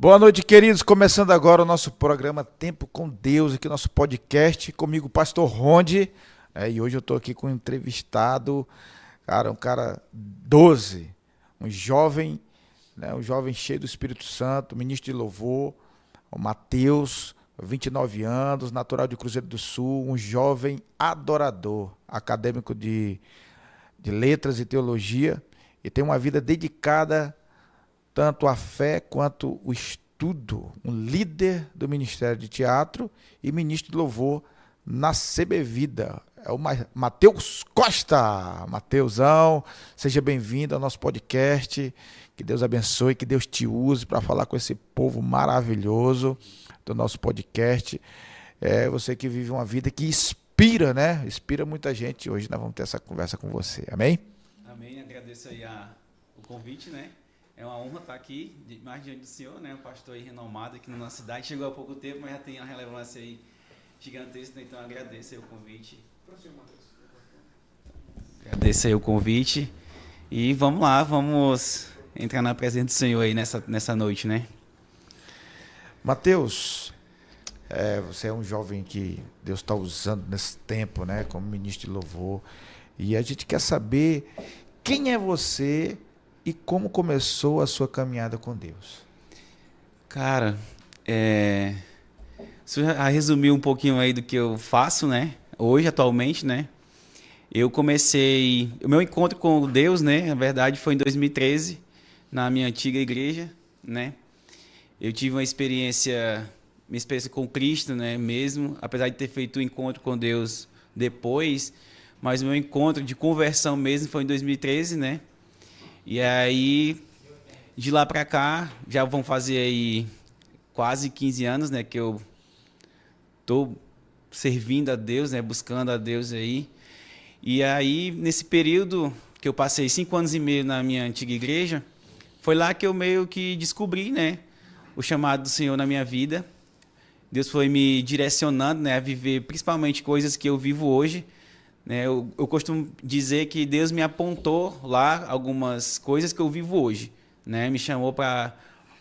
Boa noite, queridos. Começando agora o nosso programa Tempo com Deus, aqui nosso podcast, comigo, o Pastor Ronde. E hoje eu estou aqui com um entrevistado, cara, um cara 12, um jovem, né, um jovem cheio do Espírito Santo, ministro de louvor, o Mateus, 29 anos, natural de Cruzeiro do Sul, um jovem adorador, acadêmico de letras e teologia, e tem uma vida dedicada tanto a fé quanto o estudo, um líder do Ministério de Teatro e ministro de louvor na CB Vida. É o Mateus Costa. Mateusão, seja bem-vindo ao nosso podcast. Que Deus abençoe, que Deus te use para falar com esse povo maravilhoso do nosso podcast. Você que vive uma vida que inspira, né? Inspira muita gente. Hoje nós vamos ter essa conversa com você. Amém? Amém. Agradeço aí o convite, né? É uma honra estar aqui, mais diante do Senhor, né? Um pastor aí renomado aqui na nossa cidade. Chegou há pouco tempo, mas já tem uma relevância aí gigantesca, então agradeço aí o convite. Agradeço aí o convite. E vamos lá, vamos entrar na presença do Senhor aí nessa noite, né? Mateus, você é um jovem que Deus está usando nesse tempo, né? Como ministro de louvor. E a gente quer saber quem é você e como começou a sua caminhada com Deus. Cara, se eu resumir um pouquinho aí do que eu faço, né? Hoje, atualmente, né? Eu comecei... O meu encontro com Deus, né? Na verdade, foi em 2013, na minha antiga igreja, né? Eu tive minha experiência com Cristo, né? Mesmo, apesar de ter feito o encontro com Deus depois, mas o meu encontro de conversão mesmo foi em 2013, né? E aí, de lá para cá, já vão fazer aí quase 15 anos, né, que eu tô servindo a Deus, né, buscando a Deus aí. E aí, nesse período que eu passei 5 anos e meio na minha antiga igreja, foi lá que eu meio que descobri, né, o chamado do Senhor na minha vida. Deus foi me direcionando, né, a viver principalmente coisas que eu vivo hoje. Eu costumo dizer que Deus me apontou lá algumas coisas que eu vivo hoje, né? Me chamou para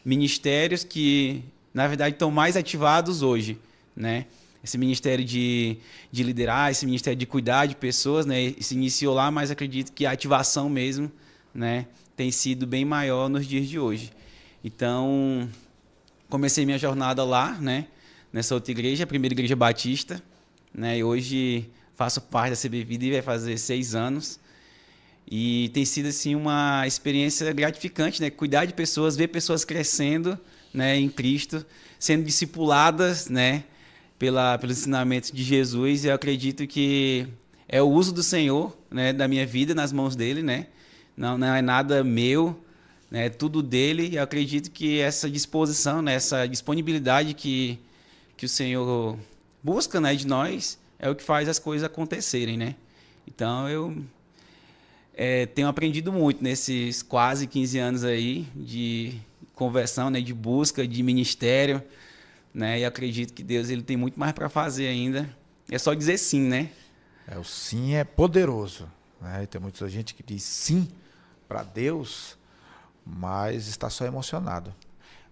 ministérios que, na verdade, estão mais ativados hoje, né? Esse ministério de liderar, esse ministério de cuidar de pessoas, né? Se iniciou lá, mas acredito que a ativação mesmo, né, tem sido bem maior nos dias de hoje. Então, comecei minha jornada lá, né? Nessa outra igreja, a primeira igreja batista, né? E hoje faço parte da CB Vida e vai fazer 6 anos. E tem sido assim uma experiência gratificante, né? Cuidar de pessoas, ver pessoas crescendo, né, em Cristo, sendo discipuladas, né, pelos ensinamentos de Jesus. E eu acredito que é o uso do Senhor, né, da minha vida nas mãos dele, né? Não é nada meu, né? É tudo dele. E eu acredito que essa disposição, né, essa disponibilidade que o Senhor busca, né, de nós, é o que faz as coisas acontecerem, né? Então, eu tenho aprendido muito nesses quase 15 anos aí de conversão, né? De busca, de ministério, né? E acredito que Deus ele tem muito mais para fazer ainda. É só dizer sim, né? O sim é poderoso, né? E tem muita gente que diz sim para Deus, mas está só emocionado.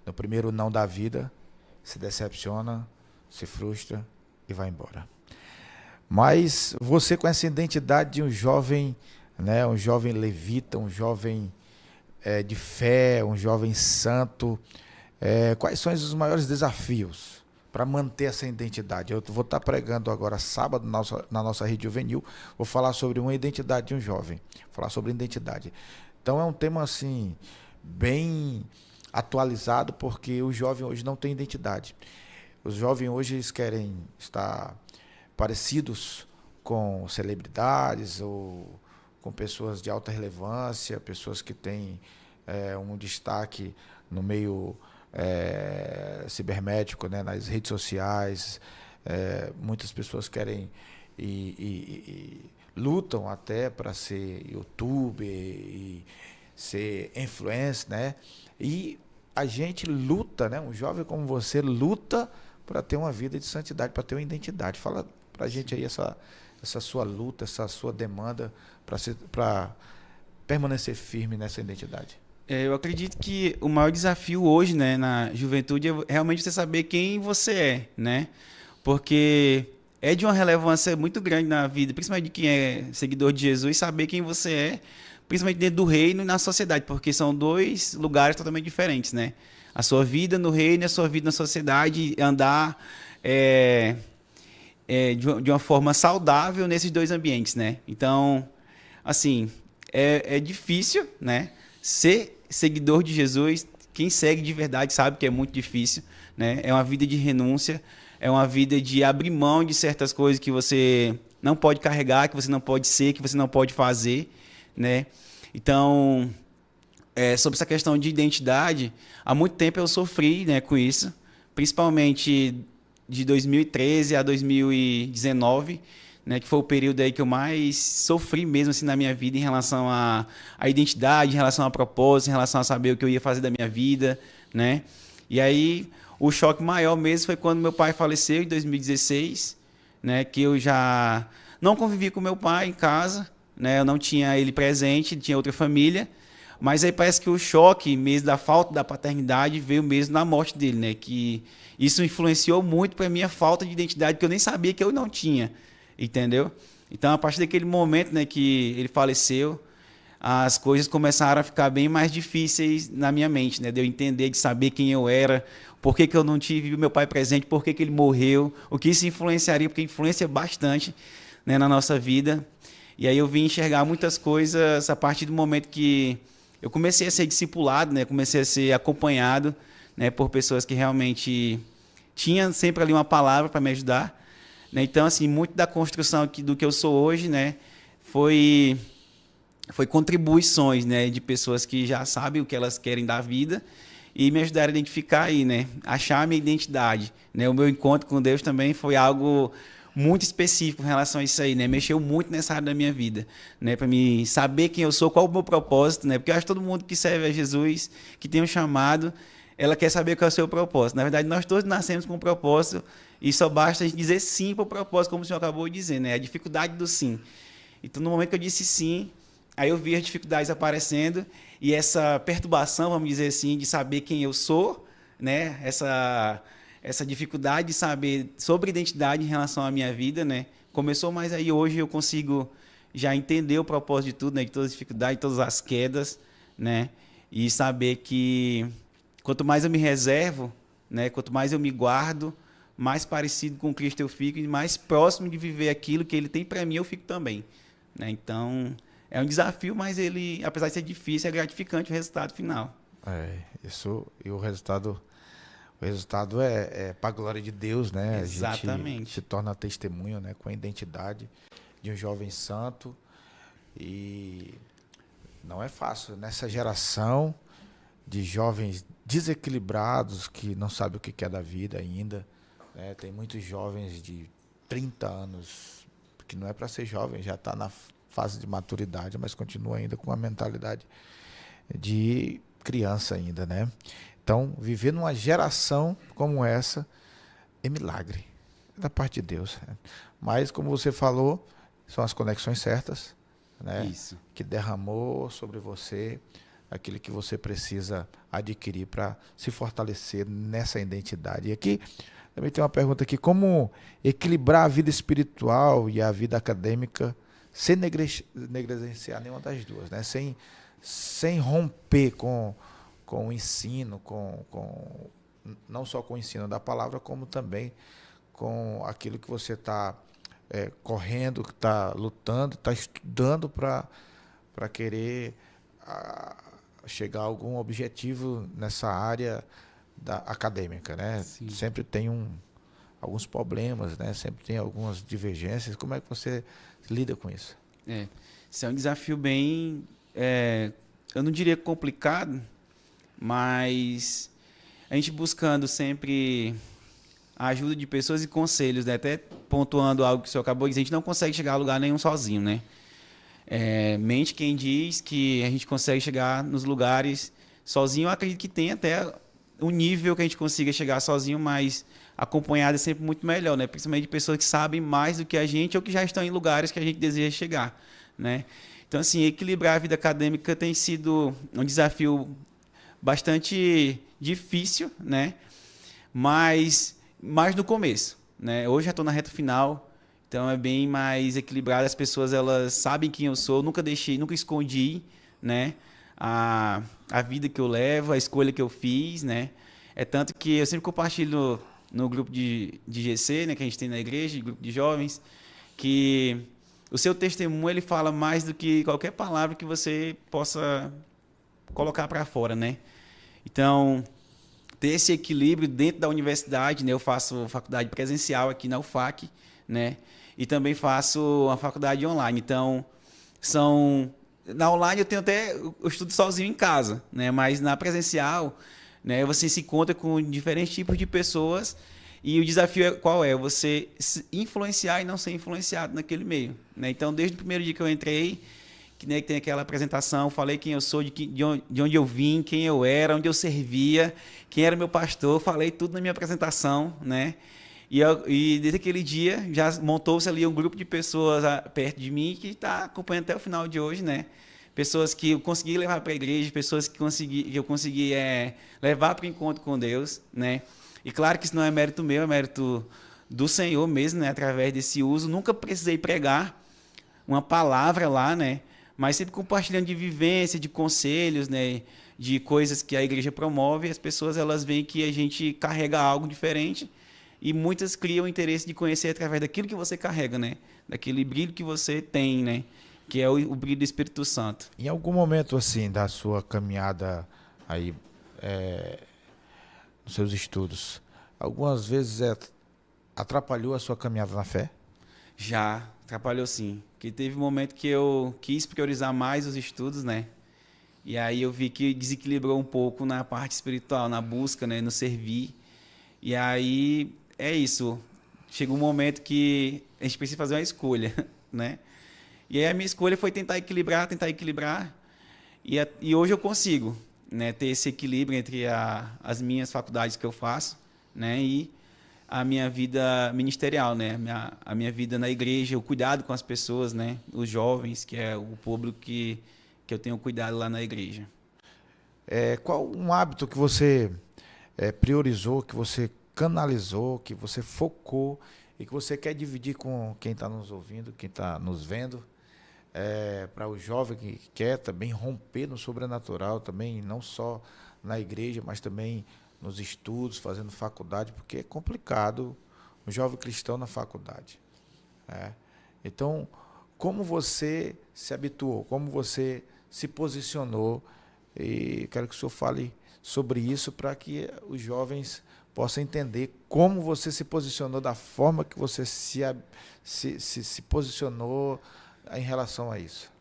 No primeiro não da vida, se decepciona, se frustra e vai embora. Mas você, com essa identidade de um jovem, né, um jovem levita, um jovem de fé, um jovem santo, quais são os maiores desafios para manter essa identidade? Eu vou estar pregando agora sábado na nossa rede juvenil, vou falar sobre uma identidade de um jovem, falar sobre identidade. Então é um tema assim bem atualizado, porque o jovem hoje não tem identidade. Os jovens hoje eles querem estar parecidos com celebridades ou com pessoas de alta relevância, pessoas que têm um destaque no meio cibernético, né, nas redes sociais. Muitas pessoas querem e lutam até para ser youtuber e ser influencer, né? E a gente luta, né? Um jovem como você luta para ter uma vida de santidade, para ter uma identidade. Fala para a gente aí essa sua luta, essa sua demanda para permanecer firme nessa identidade. Eu acredito que o maior desafio hoje, né, na juventude é realmente você saber quem você é, né? Porque é de uma relevância muito grande na vida, principalmente de quem é seguidor de Jesus, saber quem você é, principalmente dentro do reino e na sociedade, porque são dois lugares totalmente diferentes, né? A sua vida no reino e a sua vida na sociedade, andar é, de uma forma saudável nesses dois ambientes, né? Então, assim, é difícil, né? Ser seguidor de Jesus, quem segue de verdade sabe que é muito difícil, né? É uma vida de renúncia, é uma vida de abrir mão de certas coisas que você não pode carregar, que você não pode ser, que você não pode fazer, né? Então, sobre essa questão de identidade, há muito tempo eu sofri, né, com isso, principalmente de 2013 a 2019, né, que foi o período aí que eu mais sofri mesmo assim na minha vida em relação à identidade, em relação a propósito, em relação a saber o que eu ia fazer da minha vida, né? E aí o choque maior mesmo foi quando meu pai faleceu em 2016, né, que eu já não convivi com meu pai em casa, né? Eu não tinha ele presente, tinha outra família. Mas aí parece que o choque mesmo da falta da paternidade veio mesmo na morte dele, né? Que isso influenciou muito para minha falta de identidade, que eu nem sabia que eu não tinha, entendeu? Então, a partir daquele momento, né, que ele faleceu, as coisas começaram a ficar bem mais difíceis na minha mente, né? De eu entender, de saber quem eu era, por que que eu não tive o meu pai presente, por que que ele morreu, o que isso influenciaria, porque influencia bastante, né, na nossa vida. E aí eu vim enxergar muitas coisas a partir do momento que eu comecei a ser discipulado, né? Comecei a ser acompanhado, né, por pessoas que realmente tinham sempre ali uma palavra para me ajudar, né? Então, assim, muito da construção do que eu sou hoje, né, foi contribuições, né, de pessoas que já sabem o que elas querem da vida e me ajudaram a identificar aí, né, achar a minha identidade, né? O meu encontro com Deus também foi algo muito específico em relação a isso aí, né? Mexeu muito nessa área da minha vida, né? Para mim saber quem eu sou, qual o meu propósito, né? Porque eu acho que todo mundo que serve a Jesus, que tem um chamado, ela quer saber qual é o seu propósito. Na verdade, nós todos nascemos com um propósito e só basta a gente dizer sim para o propósito, como o senhor acabou de dizer, né? A dificuldade do sim. Então, no momento que eu disse sim, aí eu vi as dificuldades aparecendo e essa perturbação, vamos dizer assim, de saber quem eu sou, né? Essa dificuldade de saber sobre identidade em relação à minha vida, né? Começou, mas aí hoje eu consigo já entender o propósito de tudo, né? De todas as dificuldades, de todas as quedas, né? E saber que quanto mais eu me reservo, né? Quanto mais eu me guardo, mais parecido com Cristo eu fico e mais próximo de viver aquilo que Ele tem para mim eu fico também, né? Então é um desafio, mas ele, apesar de ser difícil, é gratificante o resultado final. Isso, e o resultado é para a glória de Deus, né? Exatamente. A gente se torna testemunho, né, com a identidade de um jovem santo. E não é fácil nessa geração de jovens desequilibrados que não sabem o que é da vida ainda, né? Tem muitos jovens de 30 anos que não é para ser jovem, já está na fase de maturidade, mas continua ainda com uma mentalidade de criança ainda, né? Então, viver numa geração como essa é milagre, é da parte de Deus, né? Mas, como você falou, são as conexões certas, né? Isso. Que derramou sobre você aquilo que você precisa adquirir para se fortalecer nessa identidade. E aqui também tem uma pergunta aqui: como equilibrar a vida espiritual e a vida acadêmica sem negligenciar nenhuma das duas, né? Sem romper com o ensino, não só com o ensino da palavra, como também com aquilo que você está correndo, que está lutando, está estudando para querer chegar a algum objetivo nessa área acadêmica, né? Sim. Sempre tem alguns problemas, né? Sempre tem algumas divergências. Como é que você lida com isso? Isso é um desafio bem, eu não diria complicado, mas a gente buscando sempre a ajuda de pessoas e conselhos, né? Até pontuando algo que o senhor acabou de dizer, a gente não consegue chegar a lugar nenhum sozinho, né? Mente quem diz que a gente consegue chegar nos lugares sozinho. Eu acredito que tem até um nível que a gente consiga chegar sozinho, mas acompanhado é sempre muito melhor, né? Principalmente de pessoas que sabem mais do que a gente ou que já estão em lugares que a gente deseja chegar, né? Então, assim, equilibrar a vida acadêmica tem sido um desafio bastante difícil, né? Mas mais no começo, né? Hoje já estou na reta final, então é bem mais equilibrado. As pessoas, elas sabem quem eu sou, nunca deixei, nunca escondi, né? A vida que eu levo, a escolha que eu fiz, né? É tanto que eu sempre compartilho no grupo de GC, né? Que a gente tem na igreja, grupo de jovens, que o seu testemunho, ele fala mais do que qualquer palavra que você possa colocar para fora, né? Então, ter esse equilíbrio dentro da universidade, né? Eu faço faculdade presencial aqui na UFAC, né? E também faço a faculdade online. Então, na online eu estudo sozinho em casa, né? Mas na presencial, né, você se encontra com diferentes tipos de pessoas e o desafio qual é? Você se influenciar e não ser influenciado naquele meio, né? Então, desde o primeiro dia que eu entrei, que, né, que tem aquela apresentação, falei quem eu sou, de onde eu vim, quem eu era, onde eu servia, quem era meu pastor, falei tudo na minha apresentação, né? E desde aquele dia já montou-se ali um grupo de pessoas perto de mim que está acompanhando até o final de hoje, né? Pessoas que eu consegui levar para a igreja, pessoas que eu consegui levar para o encontro com Deus, né? E claro que isso não é mérito meu, é mérito do Senhor mesmo, né? Através desse uso. Nunca precisei pregar uma palavra lá, né? Mas sempre compartilhando de vivência, de conselhos, né? De coisas que a igreja promove. E as pessoas, elas veem que a gente carrega algo diferente e muitas criam o interesse de conhecer através daquilo que você carrega, né? Daquele brilho que você tem, né? Que é o brilho do Espírito Santo. Em algum momento, assim, da sua caminhada aí, nos seus estudos, algumas vezes atrapalhou a sua caminhada na fé? Já, atrapalhou sim. Porque teve um momento que eu quis priorizar mais os estudos, né? E aí eu vi que desequilibrou um pouco na parte espiritual, na busca, né? No servir. E aí é isso. Chega um momento que a gente precisa fazer uma escolha, né? E aí a minha escolha foi tentar equilibrar. E hoje eu consigo, né? Ter esse equilíbrio entre as minhas faculdades que eu faço, né? E a minha vida ministerial, né? A minha vida na igreja, o cuidado com as pessoas, né? Os jovens, que é o público que eu tenho cuidado lá na igreja. Qual um hábito que você priorizou, que você canalizou, que você focou e que você quer dividir com quem está nos ouvindo, quem está nos vendo, para o jovem que quer também romper no sobrenatural, também não só na igreja, mas também nos estudos, fazendo faculdade, porque é complicado um jovem cristão na faculdade. Então, como você se habituou, como você se posicionou, e quero que o senhor fale sobre isso para que os jovens possam entender como você se posicionou, da forma que você se posicionou em relação a isso.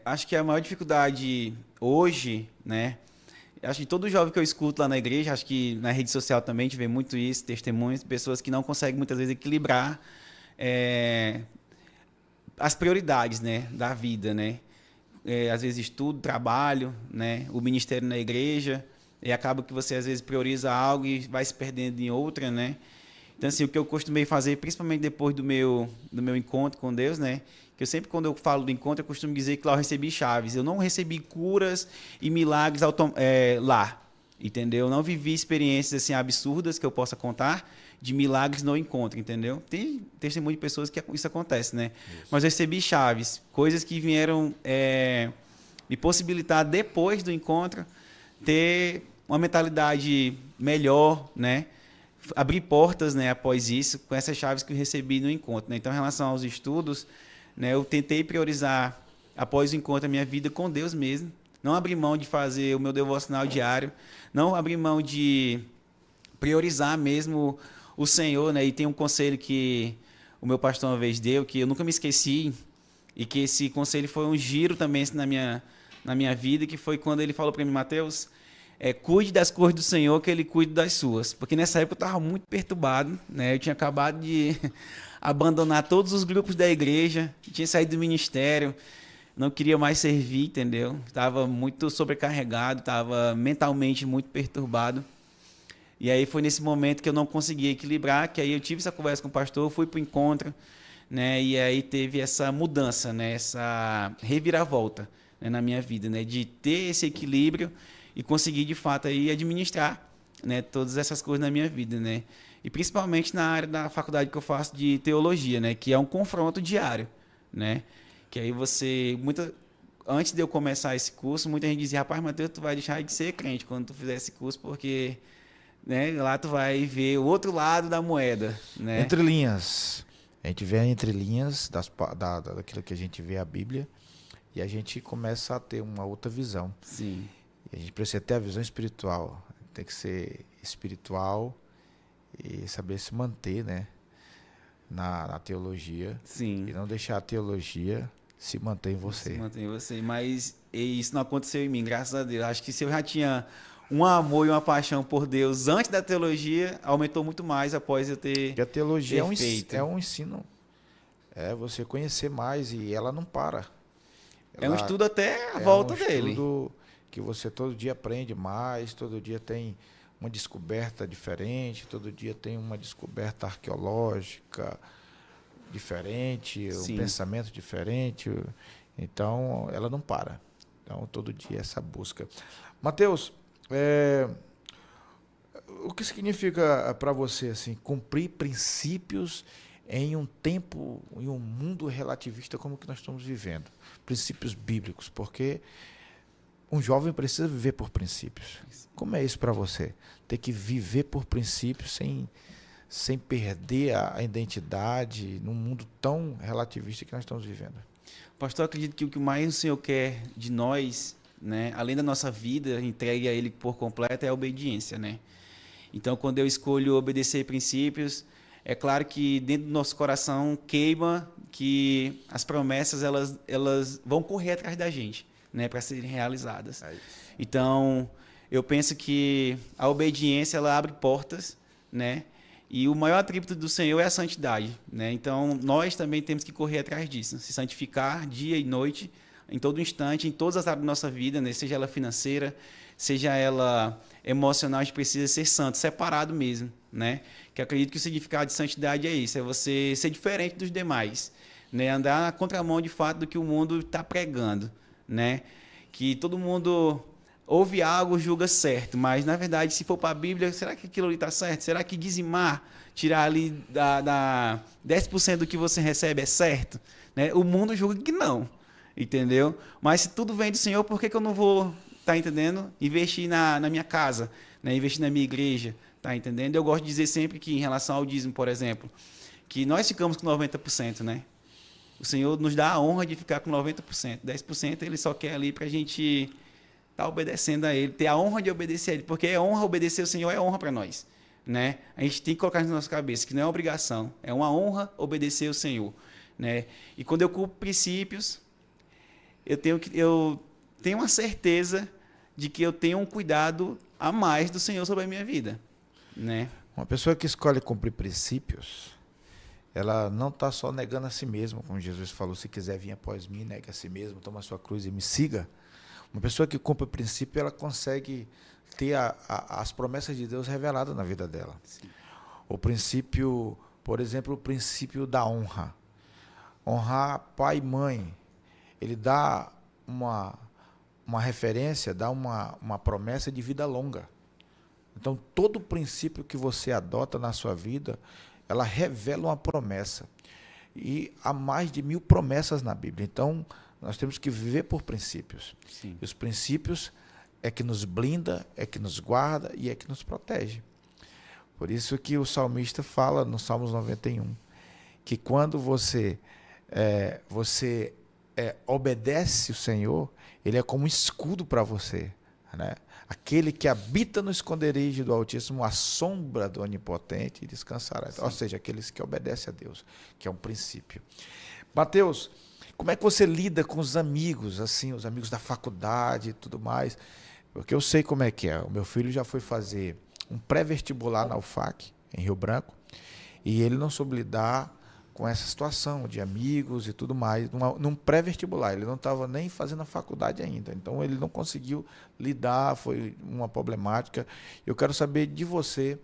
Acho que a maior dificuldade hoje, né? Acho que todo jovem que eu escuto lá na igreja, acho que na rede social também a gente vê muito isso, testemunhos de pessoas que não conseguem muitas vezes equilibrar as prioridades, né, da vida, né? Às vezes estudo, trabalho, né, o ministério na igreja, e acaba que você às vezes prioriza algo e vai se perdendo em outra, né? Então, assim, o que eu costumei fazer, principalmente depois do meu encontro com Deus, né? Que eu sempre, quando eu falo do encontro, eu costumo dizer que lá eu recebi chaves. Eu não recebi curas e milagres lá, entendeu? Eu não vivi experiências assim absurdas que eu possa contar de milagres no encontro, entendeu? Tem testemunho de pessoas que isso acontece, né? Isso. Mas eu recebi chaves, coisas que vieram me possibilitar, depois do encontro, ter uma mentalidade melhor, né? Abrir portas, né, após isso, com essas chaves que eu recebi no encontro, né? Então, em relação aos estudos, né, eu tentei priorizar, após o encontro, a minha vida com Deus mesmo. Não abrir mão de fazer o meu devocional diário, não abrir mão de priorizar mesmo o Senhor, né? E tem um conselho que o meu pastor uma vez deu, que eu nunca me esqueci, e que esse conselho foi um giro também na minha vida, que foi quando ele falou para mim: Mateus, cuide das coisas do Senhor, que Ele cuide das suas. Porque nessa época eu estava muito perturbado, né? Eu tinha acabado de abandonar todos os grupos da igreja, tinha saído do ministério, não queria mais servir, entendeu? Estava muito sobrecarregado, estava mentalmente muito perturbado. E aí foi nesse momento que eu não conseguia equilibrar, que aí eu tive essa conversa com o pastor, fui para o encontro, né? E aí teve essa mudança, né? Essa reviravolta, né? Na minha vida, né? De ter esse equilíbrio e conseguir de fato aí administrar, né? Todas essas coisas na minha vida, né? E principalmente na área da faculdade que eu faço de teologia, né? Que é um confronto diário, né? Que aí antes de eu começar esse curso, muita gente dizia: rapaz, Mateus, tu vai deixar de ser crente quando tu fizer esse curso, porque, né, lá tu vai ver o outro lado da moeda, né? Entre linhas. A gente vê entre linhas daquilo que a gente vê a Bíblia e a gente começa a ter uma outra visão. Sim. E a gente precisa ter a visão espiritual. Tem que ser espiritual e saber se manter, né, na teologia. Sim. E não deixar a teologia se manter em você. Se mantém você. Mas isso não aconteceu em mim, graças a Deus. Acho que se eu já tinha um amor e uma paixão por Deus antes da teologia, aumentou muito mais após eu ter Porque a teologia feito. é um ensino. É você conhecer mais e ela não para. É um estudo até a É volta um dele. estudo que você todo dia aprende mais, todo dia tem uma descoberta diferente, todo dia tem uma descoberta arqueológica diferente, um Sim. pensamento diferente. Então, ela não para. Então, todo dia essa busca. Mateus, o que significa para você assim cumprir princípios em um tempo, em um mundo relativista como que nós estamos vivendo? Princípios bíblicos, porque um jovem precisa viver por princípios. Como é isso para você? Ter que viver por princípios sem perder a identidade num mundo tão relativista que nós estamos vivendo. Pastor, eu acredito que o que mais o Senhor quer de nós, né, além da nossa vida entregue a Ele por completo, é a obediência, né? Então, quando eu escolho obedecer princípios, é claro que dentro do nosso coração queima que as promessas elas vão correr atrás da gente, né, para serem realizadas. Então, eu penso que a obediência ela abre portas, né? E o maior atributo do Senhor é a santidade, né? Então, nós também temos que correr atrás disso, se santificar dia e noite, em todo instante, em todas as áreas da nossa vida, né? Seja ela financeira, seja ela emocional, a gente precisa ser santo, separado mesmo, né? Que eu acredito que o significado de santidade é isso, é você ser diferente dos demais, né? Andar na contramão de fato do que o mundo está pregando, né? Que todo mundo ouve algo, julga certo, mas na verdade, se for para a Bíblia, será que aquilo ali está certo? Será que dizimar, tirar ali da 10% do que você recebe é certo? Né? O mundo julga que não, entendeu? Mas se tudo vem do Senhor, por que eu não vou, tá entendendo? Investir na minha casa, né? Investir na minha igreja, tá entendendo? Eu gosto de dizer sempre que em relação ao dízimo, por exemplo, que nós ficamos com 90%, né? O Senhor nos dá a honra de ficar com 90%. 10% Ele só quer ali para a gente estar obedecendo a Ele, ter a honra de obedecer a Ele, porque é honra obedecer ao Senhor, é honra para nós, né? A gente tem que colocar na nossa cabeça que não é obrigação, é uma honra obedecer ao Senhor, né? E quando eu cumpro princípios, eu tenho uma certeza de que eu tenho um cuidado a mais do Senhor sobre a minha vida, né? Uma pessoa que escolhe cumprir princípios, ela não está só negando a si mesma, como Jesus falou: se quiser vir após mim, negue a si mesmo, toma a sua cruz e me siga. Uma pessoa que cumpre o princípio, ela consegue ter as promessas de Deus reveladas na vida dela. Sim. O princípio, por exemplo, o princípio da honra. Honrar pai e mãe. Ele dá uma referência, dá uma promessa de vida longa. Então, todo princípio que você adota na sua vida, ela revela uma promessa. E há mais de 1000 promessas na Bíblia. Então, nós temos que viver por princípios. Sim. E os princípios é que nos blinda, é que nos guarda e é que nos protege. Por isso que o salmista fala no Salmos 91, que quando você obedece o Senhor, ele é como um escudo para você, né? Aquele que habita no esconderijo do Altíssimo, a sombra do Onipotente, descansará. Ou seja, aqueles que obedecem a Deus, que é um princípio. Mateus, como é que você lida com os amigos, assim, os amigos da faculdade e tudo mais? Porque eu sei como é que é. O meu filho já foi fazer um pré-vestibular na UFAC, em Rio Branco, e ele não soube lidar com essa situação de amigos e tudo mais, num pré-vestibular. Ele não estava nem fazendo a faculdade ainda, então ele não conseguiu lidar, foi uma problemática. Eu quero saber de você,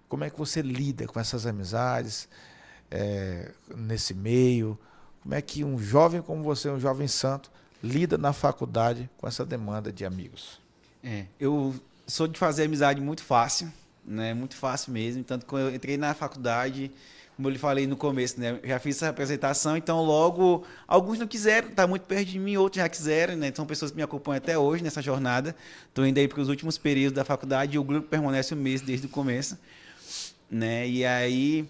como é que você lida com essas amizades, nesse meio? Como é que um jovem como você, um jovem santo, lida na faculdade com essa demanda de amigos? Eu sou de fazer amizade muito fácil, né? Muito fácil mesmo. Tanto que quando eu entrei na faculdade, como eu lhe falei no começo, né? Eu já fiz essa apresentação, então logo alguns não quiseram, tá muito perto de mim, outros já quiseram, né? São pessoas que me acompanham até hoje nessa jornada. Estou indo aí para os últimos períodos da faculdade e o grupo permanece o mês desde o começo, né? E aí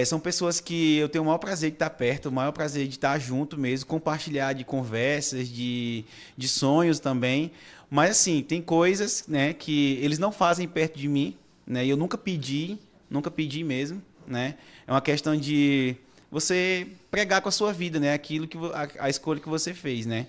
são pessoas que eu tenho o maior prazer de estar perto, o maior prazer de estar junto mesmo, compartilhar de conversas, de sonhos também. Mas assim, tem coisas, né, que eles não fazem perto de mim, né? E eu nunca pedi mesmo, né? É uma questão de você pregar com a sua vida, né? Aquilo que a escolha que você fez, né?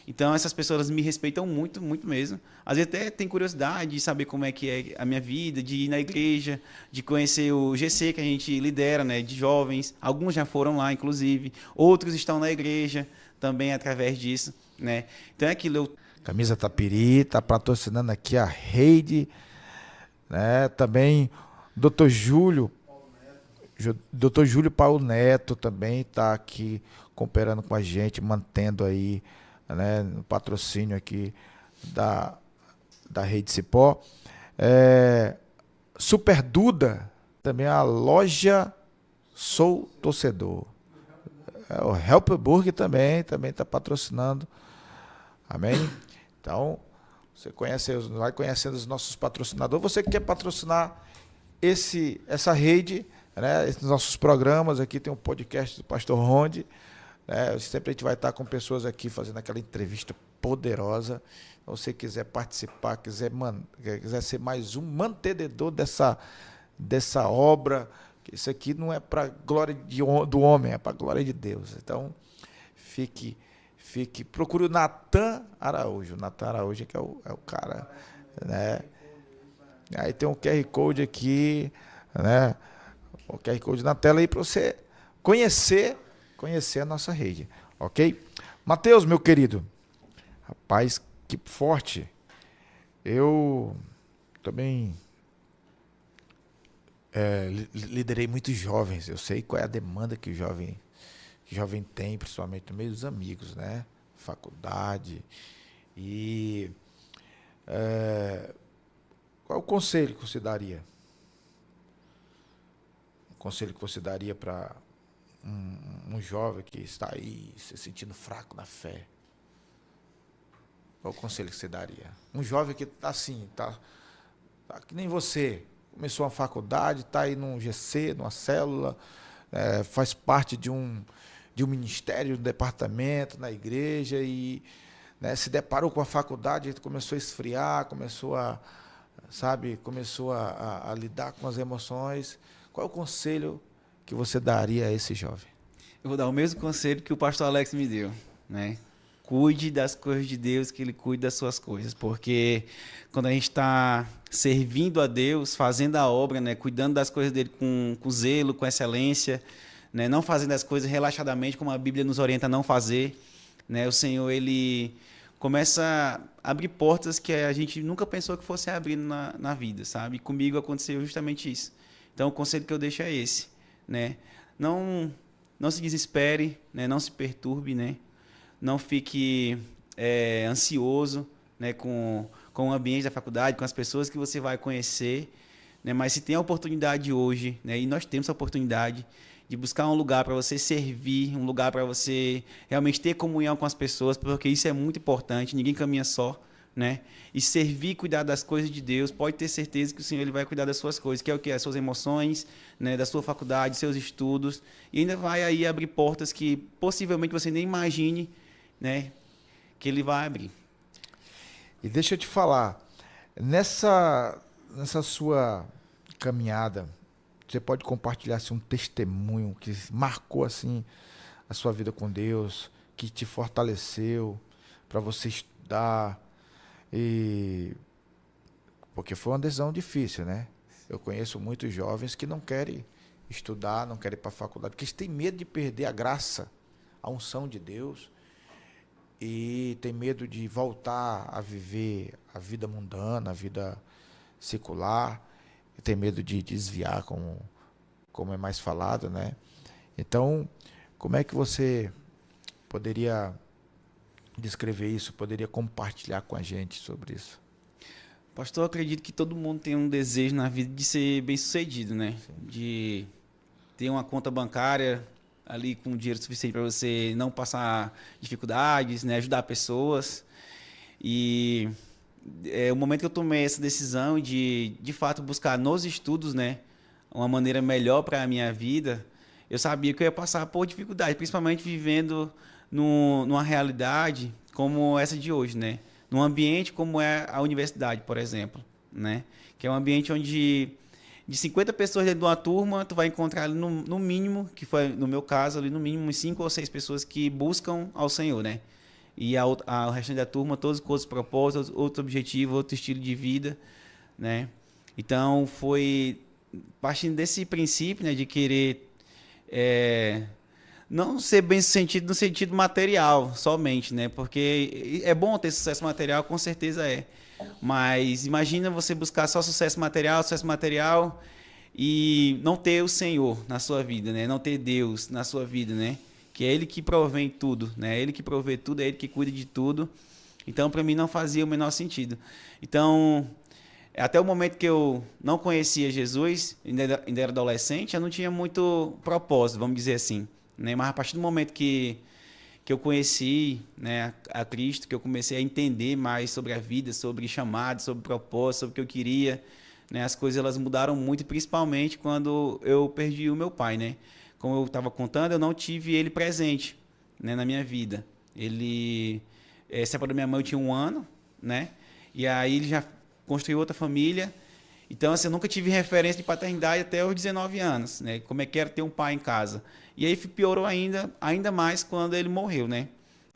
Então essas pessoas me respeitam muito, muito mesmo. Às vezes até tem curiosidade de saber como é que é a minha vida, de ir na igreja, de conhecer o GC que a gente lidera, né, de jovens. Alguns já foram lá, inclusive. Outros estão na igreja também através disso, né? Então é aquilo. Camisa Tapiri está patrocinando aqui a Rede, né? Também Dr. Júlio, Dr. Júlio Paulo Neto também está aqui cooperando com a gente, mantendo aí, né, o patrocínio aqui da Rede Cipó. Super Duda, também a loja Sou Torcedor. O Helpburg também está patrocinando. Amém? Então, você vai conhecendo os nossos patrocinadores. Você que quer patrocinar essa rede, né, esses nossos programas, aqui tem um podcast do Pastor Ronde, né, sempre a gente vai estar com pessoas aqui fazendo aquela entrevista poderosa. Então, se você quiser participar, quiser ser mais um mantenedor dessa obra, que isso aqui não é para glória do homem, é para glória de Deus. Então, procure o Natan Araújo. O Natan Araújo que é o cara, né? Aí tem um QR Code aqui, né? O QR Code na tela aí para você conhecer a nossa rede, ok? Mateus, meu querido, rapaz, que forte. Eu também liderei muitos jovens. Eu sei qual é a demanda que o jovem tem, principalmente no meio dos amigos, né? Faculdade. E qual é o conselho que você daria? Um conselho que você daria para um jovem que está aí se sentindo fraco na fé? Qual é o conselho que você daria? Um jovem que está assim, tá que nem você, começou uma faculdade, está aí num GC, numa célula, faz parte de um ministério, de um departamento na igreja e, né, se deparou com a faculdade, começou a esfriar, começou a lidar com as emoções. Qual é o conselho que você daria a esse jovem? Eu vou dar o mesmo conselho que o pastor Alex me deu, né? Cuide das coisas de Deus, que Ele cuide das suas coisas, porque quando a gente está servindo a Deus, fazendo a obra, né, cuidando das coisas dele com zelo, com excelência, né, não fazendo as coisas relaxadamente, como a Bíblia nos orienta a não fazer, né, o Senhor, Ele começa a abrir portas que a gente nunca pensou que fosse abrir na vida, sabe? E comigo aconteceu justamente isso. Então, o conselho que eu deixo é esse, né? Não se desespere, né, não se perturbe, né? Não fique ansioso, né, com o ambiente da faculdade, com as pessoas que você vai conhecer, né, mas se tem a oportunidade hoje, né, e nós temos a oportunidade de buscar um lugar para você servir, um lugar para você realmente ter comunhão com as pessoas, porque isso é muito importante, ninguém caminha só, né? E servir, cuidar das coisas de Deus, pode ter certeza que o Senhor Ele vai cuidar das suas coisas, que é o que? As suas emoções, né, da sua faculdade, seus estudos, e ainda vai aí abrir portas que possivelmente você nem imagine, né, que Ele vai abrir. E deixa eu te falar, nessa sua caminhada, você pode compartilhar assim, um testemunho que marcou assim a sua vida com Deus, que te fortaleceu para você estudar, porque foi uma decisão difícil, né? Eu conheço muitos jovens que não querem estudar, não querem ir para a faculdade, porque eles têm medo de perder a graça, a unção de Deus, e tem medo de voltar a viver a vida mundana, a vida secular, tem medo de desviar, como é mais falado, né? Então, como é que você poderia descrever isso, poderia compartilhar com a gente sobre isso? Pastor, eu acredito que todo mundo tem um desejo na vida de ser bem-sucedido, né? Sim. De ter uma conta bancária ali com dinheiro suficiente para você não passar dificuldades, né? Ajudar pessoas. E o momento que eu tomei essa decisão de fato, buscar nos estudos, né? Uma maneira melhor para a minha vida, eu sabia que eu ia passar por dificuldade, principalmente vivendo numa realidade como essa de hoje, né? Num ambiente como é a universidade, por exemplo, né? Que é um ambiente onde de 50 pessoas dentro de uma turma, tu vai encontrar ali no mínimo, que foi no meu caso, ali no mínimo uns 5 ou 6 pessoas que buscam ao Senhor, né? E o restante da turma, todos com outros propósitos, outro objetivo, outro estilo de vida, né? Então, foi partindo desse princípio, né, de querer não ser bem-sucedido no sentido material somente, né? Porque é bom ter sucesso material, com certeza é. Mas imagina você buscar só sucesso material e não ter o Senhor na sua vida, né? Não ter Deus na sua vida, né? Que é Ele que provém tudo, né? É Ele que provê tudo, é Ele que cuida de tudo. Então, para mim, não fazia o menor sentido. Então, até o momento que eu não conhecia Jesus, ainda era adolescente, eu não tinha muito propósito, vamos dizer assim, né? Mas a partir do momento que eu conheci, né, a Cristo, que eu comecei a entender mais sobre a vida, sobre chamado, sobre propósito, sobre o que eu queria, né? As coisas elas mudaram muito, principalmente quando eu perdi o meu pai, né? Como eu estava contando, eu não tive ele presente, né, na minha vida. Ele separou da minha mãe, eu tinha 1 ano, né? E aí ele já construiu outra família. Então, assim, eu nunca tive referência de paternidade até os 19 anos, né? Como é que era ter um pai em casa. E aí piorou ainda mais quando ele morreu, né?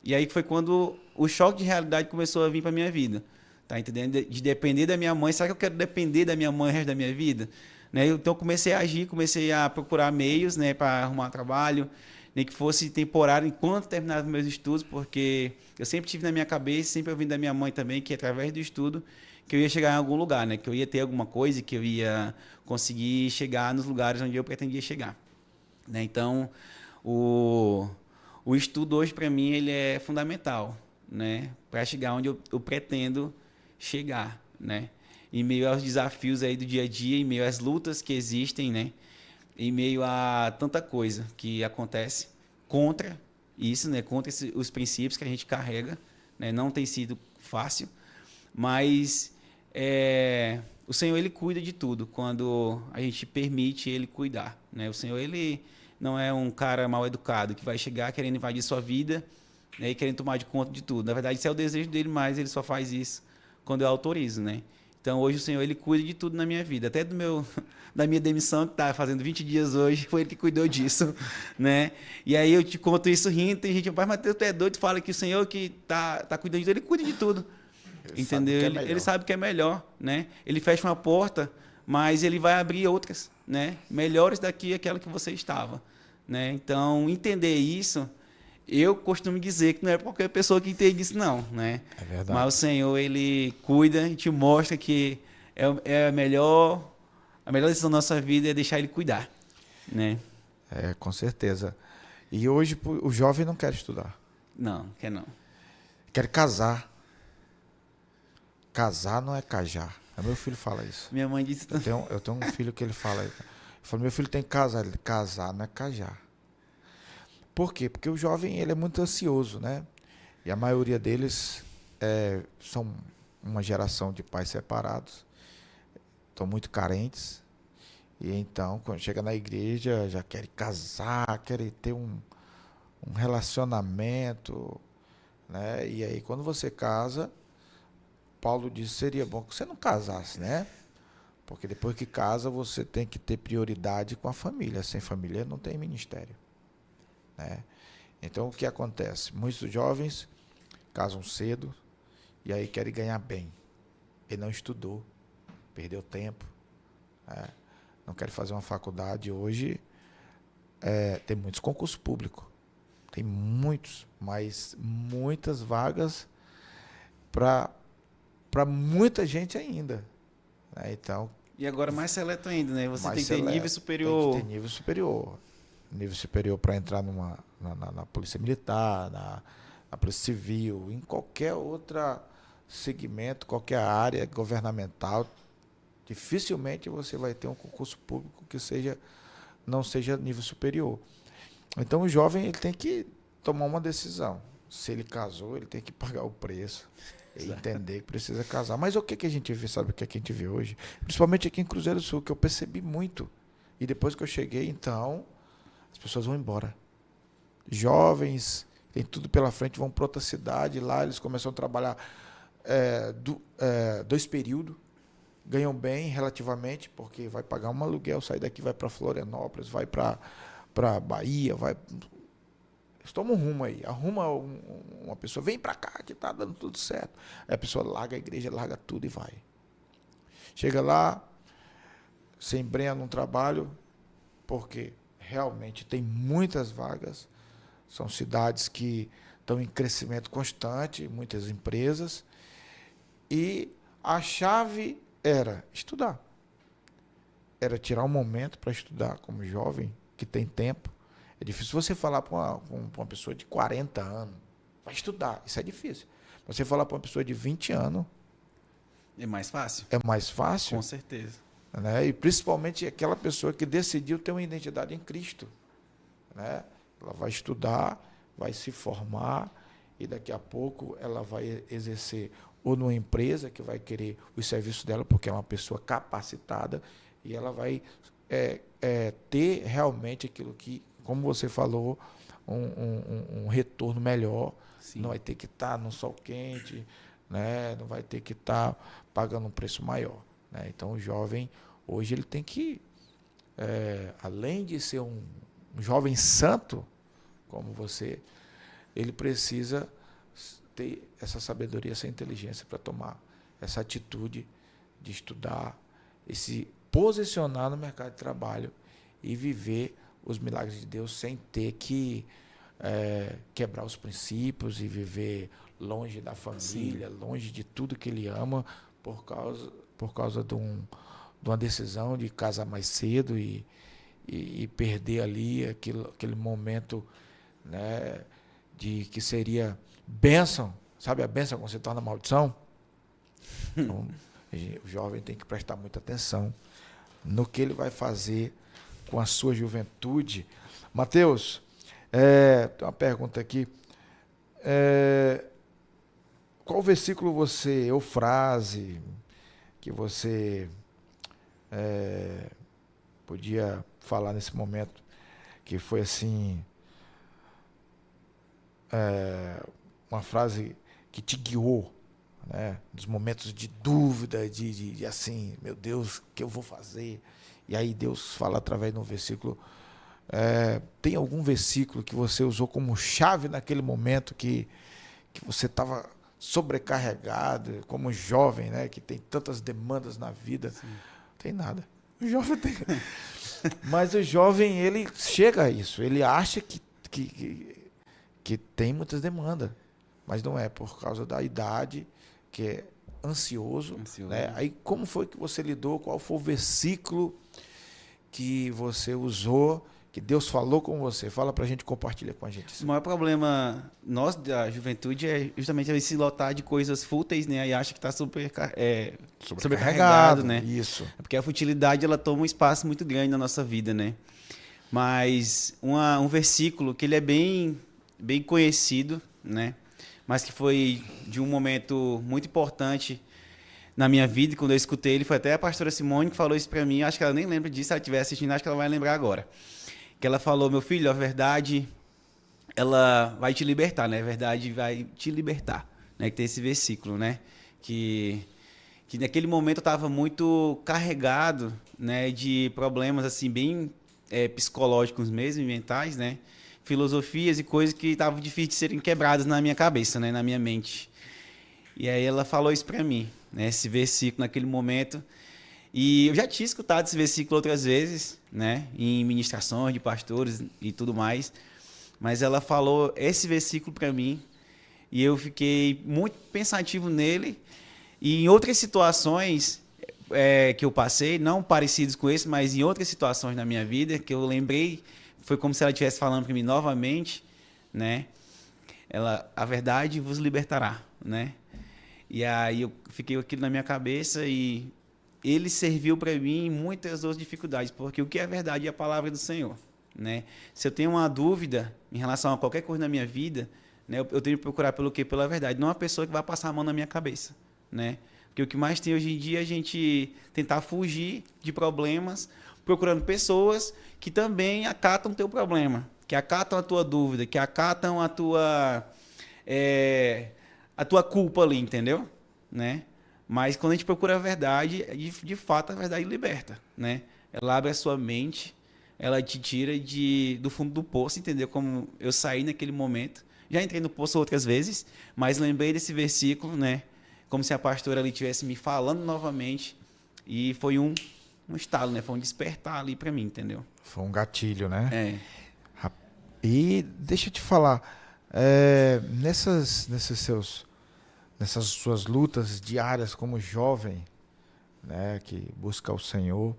E aí foi quando o choque de realidade começou a vir para minha vida. Tá entendendo? De depender da minha mãe. Será que eu quero depender da minha mãe o resto da minha vida? Né? Então, eu comecei a agir, comecei a procurar meios, né, para arrumar trabalho, nem que fosse temporário, enquanto terminava meus estudos, porque eu sempre tive na minha cabeça, sempre ouvindo da minha mãe também, que através do estudo, que eu ia chegar em algum lugar, né? Que eu ia ter alguma coisa, que eu ia conseguir chegar nos lugares onde eu pretendia chegar, né? Então, o estudo hoje, para mim, ele é fundamental, né? Para chegar onde eu pretendo chegar, né? Em meio aos desafios aí do dia a dia, em meio às lutas que existem, né? Em meio a tanta coisa que acontece contra isso, né? Contra os princípios que a gente carrega, né? Não tem sido fácil, mas o Senhor ele cuida de tudo quando a gente permite Ele cuidar, né? O Senhor ele não é um cara mal educado que vai chegar querendo invadir sua vida, né? E querendo tomar de conta de tudo. Na verdade, isso é o desejo dele, mas ele só faz isso quando eu autorizo, né? Então, hoje o Senhor ele cuida de tudo na minha vida, até da minha demissão, que está fazendo 20 dias hoje, foi Ele que cuidou disso, né? E aí eu te conto isso rindo, tem gente, pai, Mateus, tu é doido, tu fala que o Senhor que tá cuidando de tudo, Ele cuida de tudo, entendeu? Ele sabe que é melhor, né? Ele fecha uma porta, mas Ele vai abrir outras, né? Melhores daqui aquela que você estava, né? Então, entender isso, eu costumo dizer que não é qualquer pessoa que entende isso, não, né? É verdade. Mas o Senhor, Ele cuida e te mostra que é a melhor decisão da nossa vida é deixar Ele cuidar, né? Com certeza. E hoje o jovem não quer estudar. Não, quer não. Quer casar. Casar não é cajar. Meu filho fala isso. Minha mãe disse também. Eu tenho um filho que ele fala. Eu falo, meu filho tem que casar. Ele, casar não é cajar. Por quê? Porque o jovem ele é muito ansioso, né? E a maioria deles são uma geração de pais separados, estão muito carentes, e então, quando chega na igreja, já querem casar, querem ter um relacionamento, né? E aí, quando você casa, Paulo diz, seria bom que você não casasse, né? Porque depois que casa, você tem que ter prioridade com a família. Sem família não tem ministério, né? Então, o que acontece? Muitos jovens casam cedo e aí querem ganhar bem. Ele não estudou, perdeu tempo, né? Não quer fazer uma faculdade. Hoje tem muitos concursos públicos, tem muitos, mas muitas vagas para muita gente ainda, né? Então, e agora mais seleto ainda, né? Você tem que ter nível Tem superior. que ter nível superior, nível superior para entrar na Polícia Militar, na Polícia Civil, em qualquer outro segmento, qualquer área governamental, dificilmente você vai ter um concurso público que não seja nível superior. Então o jovem ele tem que tomar uma decisão. Se ele casou, ele tem que pagar o preço. E entender que precisa casar. Mas o que a gente vê, sabe o que a gente vê hoje? Principalmente aqui em Cruzeiro do Sul, que eu percebi muito. E depois que eu cheguei, então, as pessoas vão embora. Jovens, tem tudo pela frente, vão para outra cidade, lá eles começam a trabalhar 2 períodos, ganham bem relativamente, porque vai pagar um aluguel, sai daqui, vai para Florianópolis, vai para Bahia, vai... Eles tomam um rumo aí, arruma uma pessoa, vem para cá que está dando tudo certo. Aí a pessoa larga a igreja, larga tudo e vai. Chega lá, se embrenha num trabalho, porque realmente tem muitas vagas, são cidades que estão em crescimento constante, muitas empresas, e a chave era estudar. Era tirar um momento para estudar como jovem, que tem tempo. É difícil você falar para uma pessoa de 40 anos, vai estudar, isso é difícil. Você falar para uma pessoa de 20 anos... É mais fácil? É mais fácil. Com certeza. Né? E principalmente aquela pessoa que decidiu ter uma identidade em Cristo. Né? Ela vai estudar, vai se formar e daqui a pouco ela vai exercer ou numa empresa que vai querer os serviços dela, porque é uma pessoa capacitada, e ela vai ter realmente aquilo que, como você falou, um retorno melhor. Sim. Não vai ter que estar no sol quente, né? Não vai ter que estar pagando um preço maior. Né? Então, o jovem, hoje, ele tem que, além de ser um jovem santo, como você, ele precisa ter essa sabedoria, essa inteligência para tomar essa atitude de estudar e se posicionar no mercado de trabalho e viver os milagres de Deus sem ter que quebrar os princípios e viver longe da família, sim, longe de tudo que ele ama por causa de uma decisão de casar mais cedo e perder ali aquele momento, né, de que seria bênção, sabe a bênção quando se torna maldição? Então, o jovem tem que prestar muita atenção no que ele vai fazer com a sua juventude. Mateus, tem uma pergunta aqui. Qual versículo ou frase que você podia falar nesse momento que foi assim, uma frase que te guiou, né, nos momentos de dúvida, de assim, meu Deus, o que eu vou fazer? E aí Deus fala através de um versículo. Tem algum versículo que você usou como chave naquele momento que você estava sobrecarregado, como jovem, né, que tem tantas demandas na vida? Sim. Não tem nada. O jovem tem... Mas o jovem, ele chega a isso. Ele acha que tem muitas demandas, mas não é, por causa da idade, que é ansioso. Né? Aí como foi que você lidou? Qual foi o versículo que você usou, que Deus falou com você? Fala pra gente, compartilha com a gente. O maior problema nosso da juventude é justamente se lotar de coisas fúteis, né? E acha que está sobrecarregado, né? Isso. É porque a futilidade, ela toma um espaço muito grande na nossa vida, né? Mas um versículo que ele é bem conhecido, né? Mas que foi de um momento muito importante na minha vida, e quando eu escutei ele, foi até a pastora Simone que falou isso para mim. Acho que ela nem lembra disso, se ela estiver assistindo, acho que ela vai lembrar agora. Que ela falou: meu filho, a verdade, ela vai te libertar, né? A verdade vai te libertar. Né? Que tem esse versículo, né? Que naquele momento eu estava muito carregado, né, de problemas assim, bem psicológicos mesmo, mentais, né? Filosofias e coisas que estavam difíceis de serem quebradas na minha cabeça, né, na minha mente. E aí ela falou isso para mim, né, esse versículo naquele momento. E eu já tinha escutado esse versículo outras vezes, né, em ministrações de pastores e tudo mais. Mas ela falou esse versículo para mim e eu fiquei muito pensativo nele. E em outras situações que eu passei, não parecidas com esse, mas em outras situações na minha vida, que eu lembrei, foi como se ela estivesse falando para mim novamente, né? A verdade vos libertará, né? E aí eu fiquei aquilo na minha cabeça e ele serviu para mim em muitas outras dificuldades, porque o que é verdade é a palavra do Senhor, né? Se eu tenho uma dúvida em relação a qualquer coisa na minha vida, né, eu tenho que procurar pelo quê? Pela verdade, não uma pessoa que vai passar a mão na minha cabeça, né? Porque o que mais tem hoje em dia é a gente tentar fugir de problemas, procurando pessoas que também acatam o teu problema, que acatam a tua dúvida, que acatam a tua culpa ali, entendeu? Né? Mas quando a gente procura a verdade, de fato a verdade liberta, né? Ela abre a sua mente, ela te tira do fundo do poço, entendeu? Como eu saí naquele momento. Já entrei no poço outras vezes, mas lembrei desse versículo, né? Como se a pastora ali estivesse me falando novamente. E foi um estalo, né? Foi um despertar ali para mim, entendeu? Foi um gatilho, né? É. E deixa eu te falar, nessas suas lutas diárias como jovem, né, que busca o Senhor,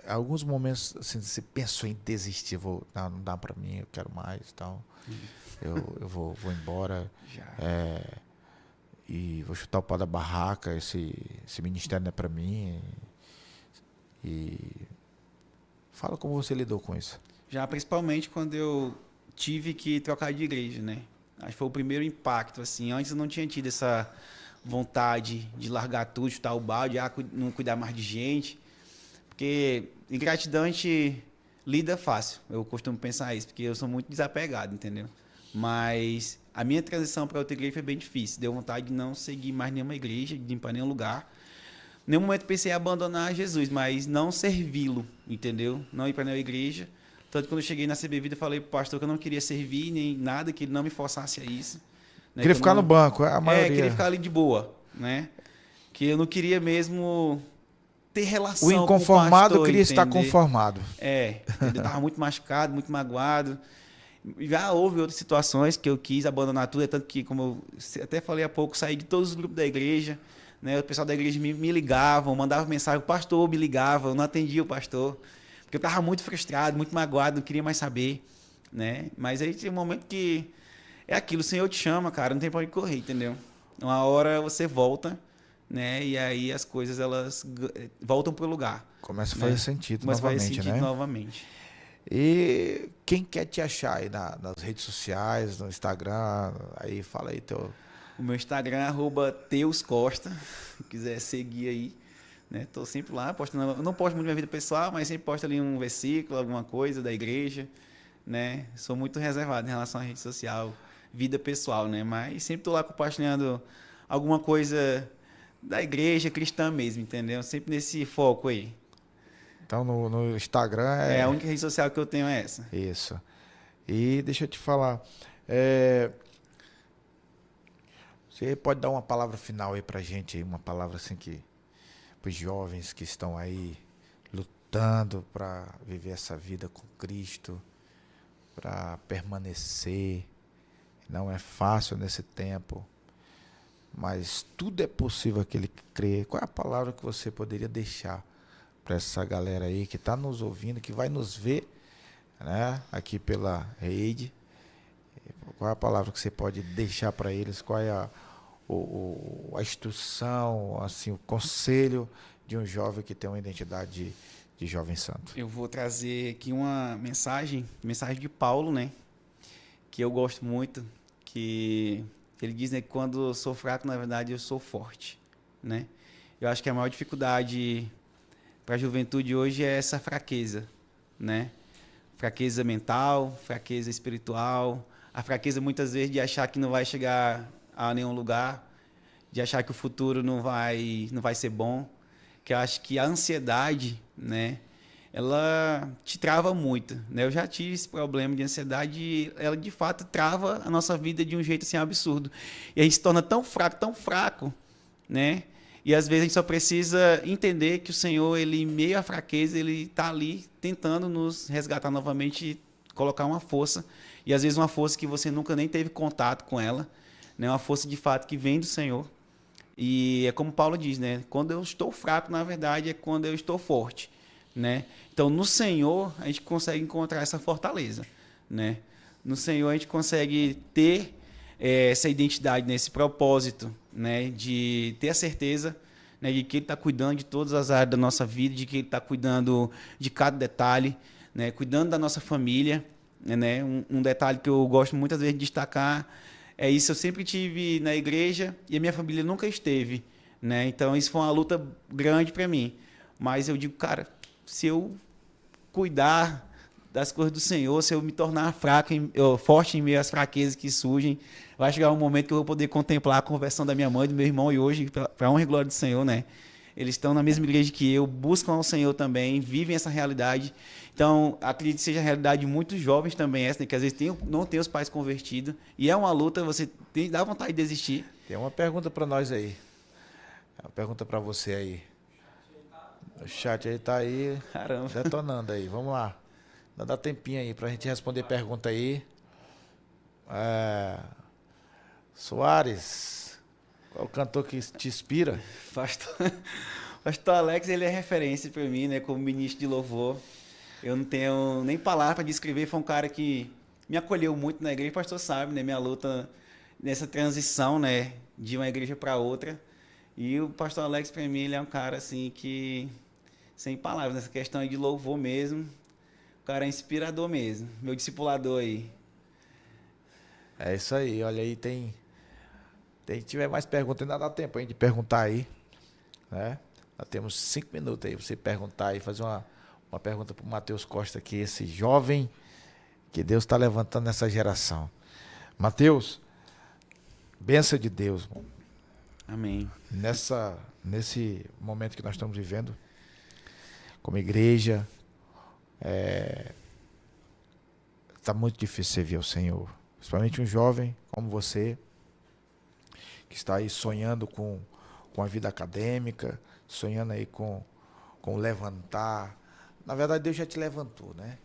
alguns momentos assim, você pensou em desistir, não dá para mim, eu quero mais, tal, eu vou embora, e vou chutar o pau da barraca, esse ministério não é para mim. E fala como você lidou com isso. Já principalmente quando eu tive que trocar de igreja, né? Acho que foi o primeiro impacto, assim. Antes eu não tinha tido essa vontade de largar tudo, chutar o balde, não cuidar mais de gente. Porque ingratidão a gente lida fácil. Eu costumo pensar isso, porque eu sou muito desapegado, entendeu? Mas a minha transição para outra igreja foi bem difícil. Deu vontade de não seguir mais nenhuma igreja, de ir para nenhum lugar. Em nenhum momento pensei em abandonar Jesus, mas não servi-lo, entendeu? Não ir para nenhuma igreja. Tanto que quando eu cheguei na CB Vida, eu falei pro pastor que eu não queria servir nem nada, que ele não me forçasse a isso. Né? Queria ficar no banco, a maioria. Queria ficar ali de boa, né? Que eu não queria mesmo ter relação com o inconformado pastor, queria entender. Estar conformado. Eu tava muito machucado, muito magoado. Já houve outras situações que eu quis abandonar tudo, tanto que, como eu até falei há pouco, saí de todos os grupos da igreja, né? O pessoal da igreja me ligavam, mandava mensagem, o pastor me ligava, eu não atendia o pastor, porque eu estava muito frustrado, muito magoado, não queria mais saber, né? Mas aí tem um momento que é aquilo, o Senhor te chama, cara, não tem pra onde correr, entendeu? Uma hora você volta, né? E aí as coisas, elas voltam pro lugar. Começa a fazer sentido Começa novamente, a fazer sentido né? novamente. E quem quer te achar aí nas redes sociais, no Instagram, aí fala aí teu... O meu Instagram é @teuscosta, se quiser seguir aí, né? Tô sempre lá postando, eu não posto muito minha vida pessoal, mas sempre posto ali um versículo, alguma coisa da igreja, né? Sou muito reservado em relação à rede social, vida pessoal, né? Mas sempre tô lá compartilhando alguma coisa da igreja cristã mesmo, entendeu? Sempre nesse foco aí. Então no Instagram é a única rede social que eu tenho é essa. Isso. E deixa eu te falar, você pode dar uma palavra final aí pra gente, aí, uma palavra assim que para os jovens que estão aí lutando para viver essa vida com Cristo, para permanecer. Não é fácil nesse tempo, mas tudo é possível aquele que crê. Qual é a palavra que você poderia deixar para essa galera aí que está nos ouvindo, que vai nos ver, né, aqui pela rede? Qual é a palavra que você pode deixar para eles? Qual é a instrução, assim, o conselho de um jovem que tem uma identidade de jovem santo? Eu vou trazer aqui uma mensagem de Paulo, né? Que eu gosto muito, que ele diz, né, que quando eu sou fraco, na verdade, eu sou forte, né? Eu acho que a maior dificuldade para a juventude hoje é essa fraqueza, né? Fraqueza mental, fraqueza espiritual, a fraqueza muitas vezes de achar que não vai chegar a nenhum lugar, de achar que o futuro não vai ser bom, que eu acho que a ansiedade, né, ela te trava muito, né? Eu já tive esse problema de ansiedade e ela de fato trava a nossa vida de um jeito assim absurdo. E a gente se torna tão fraco, né? E às vezes a gente só precisa entender que o Senhor, ele, em meio à fraqueza, ele está ali tentando nos resgatar novamente, colocar uma força, e às vezes uma força que você nunca nem teve contato com ela, né? Uma força de fato que vem do Senhor. E é como Paulo diz, né? Quando eu estou fraco, na verdade, é quando eu estou forte, né? Então, no Senhor, a gente consegue encontrar essa fortaleza, né? No Senhor, a gente consegue ter essa identidade, né? Esse propósito, né? De ter a certeza, né? De que Ele está cuidando de todas as áreas da nossa vida, de que Ele está cuidando de cada detalhe, né? Cuidando da nossa família, né? Um detalhe que eu gosto muitas vezes de destacar é isso. Eu sempre tive na igreja e a minha família nunca esteve, né? Então, isso foi uma luta grande para mim. Mas eu digo, cara, se eu cuidar das coisas do Senhor, se eu me tornar fraco, forte em meio às fraquezas que surgem, vai chegar um momento que eu vou poder contemplar a conversão da minha mãe, do meu irmão, e hoje, para a honra e glória do Senhor, né? Eles estão na mesma igreja que eu, buscam ao Senhor também, vivem essa realidade. Então, acredito que seja a realidade de muitos jovens também essa, né? Que às vezes não tem os pais convertidos, e é uma luta, dá vontade de desistir. Tem uma pergunta para nós aí. Uma pergunta para você aí. O chat aí tá aí, Caramba. detonando aí. Vamos lá. Dá tempinho aí pra gente responder pergunta aí. Soares, qual é o cantor que te inspira? Pastor Alex, ele é referência para mim, né? Como ministro de louvor. Eu não tenho nem palavra para descrever. Foi um cara que me acolheu muito na igreja. O pastor sabe, né? Minha luta nessa transição, né? De uma igreja para outra. E o pastor Alex, para mim, ele é um cara assim que... Sem palavras, nessa questão aí de louvor mesmo. O cara é inspirador mesmo. Meu discipulador aí. É isso aí, olha aí, se tiver mais perguntas, ainda dá tempo aí de perguntar aí, né? Nós temos 5 minutos aí pra você perguntar aí, fazer uma pergunta pro Matheus Costa aqui, esse jovem que Deus está levantando nessa geração. Matheus, bênção de Deus, irmão. Amém. Nesse momento que nós estamos vivendo, como igreja, está muito difícil servir ao Senhor. Principalmente um jovem como você, que está aí sonhando com a vida acadêmica, sonhando aí com levantar. Na verdade, Deus já te levantou, né?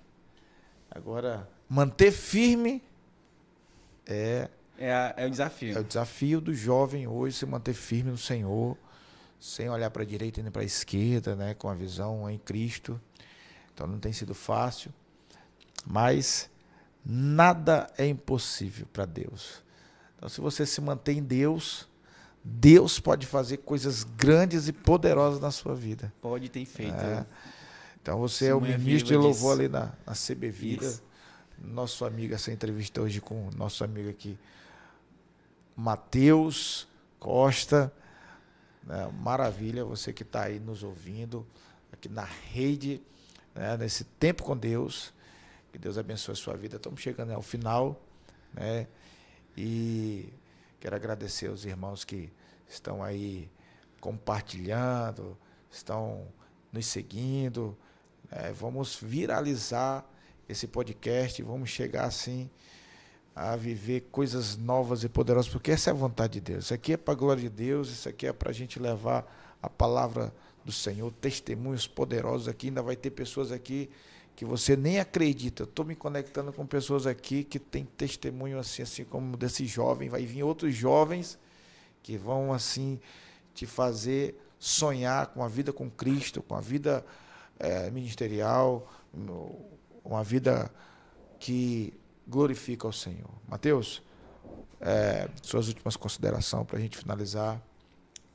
Agora, manter firme é o desafio. o desafio do jovem hoje, se manter firme no Senhor, sem olhar para a direita nem para a esquerda, né? Com a visão em Cristo. Então não tem sido fácil, mas nada é impossível para Deus. Então, se você se mantém em Deus, Deus pode fazer coisas grandes e poderosas na sua vida. Pode ter feito. Então, você é o ministro de louvor ali na CB Vida. Isso. Nosso amigo, essa entrevista hoje com o nosso amigo aqui, Matheus Costa. Né? Maravilha, você que está aí nos ouvindo, aqui na rede, né? Nesse tempo com Deus. Que Deus abençoe a sua vida. Estamos chegando ao final, né? E quero agradecer aos irmãos que estão aí compartilhando, estão nos seguindo. Vamos viralizar esse podcast, vamos chegar assim a viver coisas novas e poderosas, porque essa é a vontade de Deus. Isso aqui é para a glória de Deus, isso aqui é para a gente levar a palavra do Senhor, testemunhos poderosos aqui. Ainda vai ter pessoas aqui que você nem acredita. Eu estou me conectando com pessoas aqui que têm testemunho assim como desse jovem. Vai vir outros jovens que vão assim te fazer sonhar com a vida com Cristo, com a vida ministerial, uma vida que glorifica ao Senhor. Mateus, suas últimas considerações para a gente finalizar.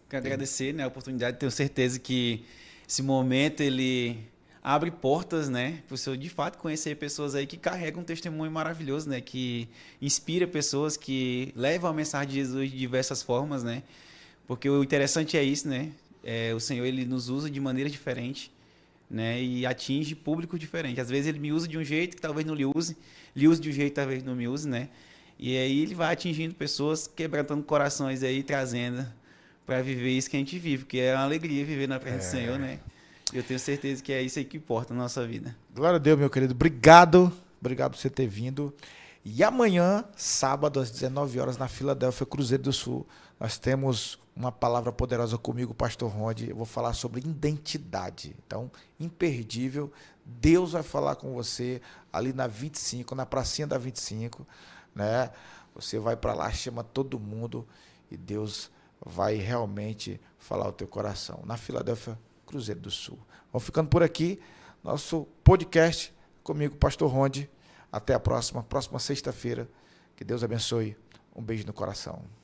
Quero agradecer, né, a oportunidade. Tenho certeza que esse momento ele abre portas, né, para o senhor de fato conhecer pessoas aí que carregam um testemunho maravilhoso, né, que inspira pessoas, que levam a mensagem de Jesus de diversas formas, né, porque o interessante é isso, né, o Senhor ele nos usa de maneira diferente, né, e atinge público diferente. Às vezes ele me usa de um jeito que talvez não lhe use de um jeito que talvez não me use, né, e aí ele vai atingindo pessoas, quebrantando corações aí, trazendo para viver isso que a gente vive, porque é uma alegria viver na presença do Senhor, né. Eu tenho certeza que é isso aí que importa na nossa vida. Glória a Deus, meu querido. Obrigado. Obrigado por você ter vindo. E amanhã, sábado, às 19 horas, na Filadélfia, Cruzeiro do Sul, nós temos uma palavra poderosa comigo, pastor Ronde. Eu vou falar sobre identidade. Então, imperdível. Deus vai falar com você ali na 25, na pracinha da 25, né? Você vai para lá, chama todo mundo e Deus vai realmente falar ao teu coração. Na Filadélfia, Cruzeiro do Sul. Vamos ficando por aqui, nosso podcast comigo, Pastor Ronde. Até a próxima sexta-feira. Que Deus abençoe. Um beijo no coração.